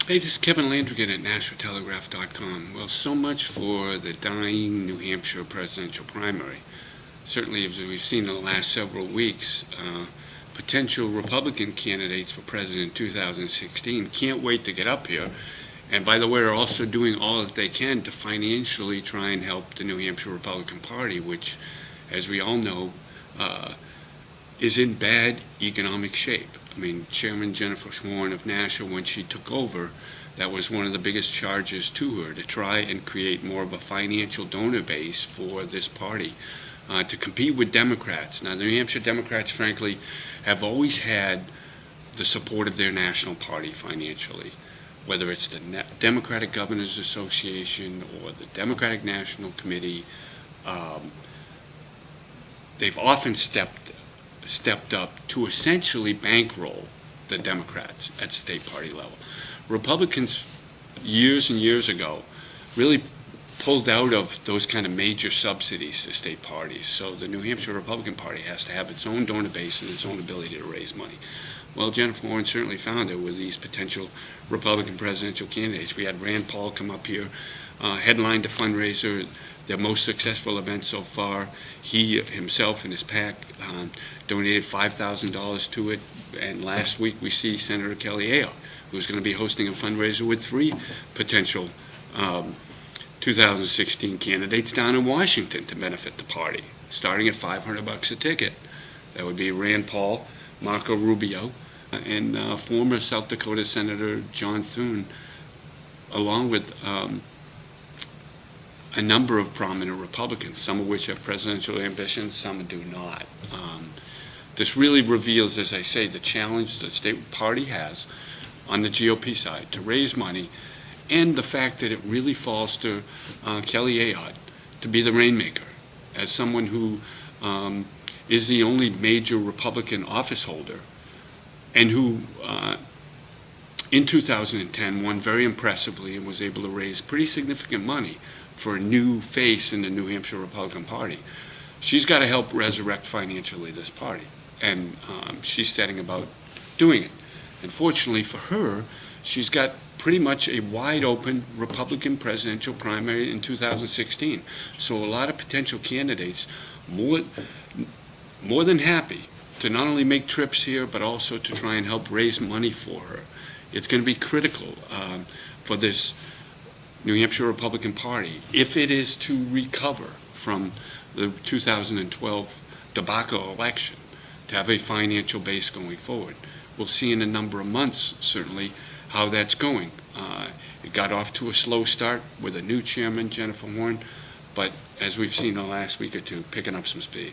Hey, this is Kevin Landrigan at NashuaTelegraph.com. Well, so much for the dying New Hampshire presidential primary. Certainly, as we've seen in the last several weeks, potential Republican candidates for president in 2016 can't wait to get up here. And by the way, are also doing all that they can to financially try and help the New Hampshire Republican Party, which, as we all know, is in bad economic shape. I mean, Chairman Jennifer Schwarn of Nashua, when she took over, that was one of the biggest charges to her, to try and create more of a financial donor base for this party, to compete with Democrats. Now, the New Hampshire Democrats, frankly, have always had the support of their national party financially, whether it's the Democratic Governors Association or the Democratic National Committee. They've often stepped up to essentially bankroll the Democrats at state party level. Republicans, years and years ago, really pulled out of those kind of major subsidies to state parties. So the New Hampshire Republican Party has to have its own donor base and its own ability to raise money. Well, Jennifer Warren certainly found it with these potential Republican presidential candidates. We had Rand Paul come up here, headlined a fundraiser, their most successful event so far. He himself and his PAC donated $5,000 to it. And last week we see Senator Kelly Ayotte, who's going to be hosting a fundraiser with three potential 2016 candidates down in Washington to benefit the party, starting at $500 a ticket. That would be Rand Paul, Marco Rubio, and former South Dakota Senator John Thune, along with a number of prominent Republicans, some of which have presidential ambitions, some do not. This really reveals, as I say, the challenge the state party has on the GOP side to raise money, and the fact that it really falls to Kelly Ayotte to be the rainmaker, as someone who is the only major Republican office holder, and who in 2010 won very impressively and was able to raise pretty significant money for a new face in the New Hampshire Republican Party. She's got to help resurrect financially this party, and she's setting about doing it. And fortunately for her, she's got pretty much a wide open Republican presidential primary in 2016. So a lot of potential candidates more than happy to not only make trips here, but also to try and help raise money for her. It's going to be critical for this New Hampshire Republican Party, if it is to recover from the 2012 debacle election, to have a financial base going forward. We'll see in a number of months, certainly, how that's going. It got off to a slow start with a new chairman, Jennifer Warren, but as we've seen the last week or two, picking up some speed.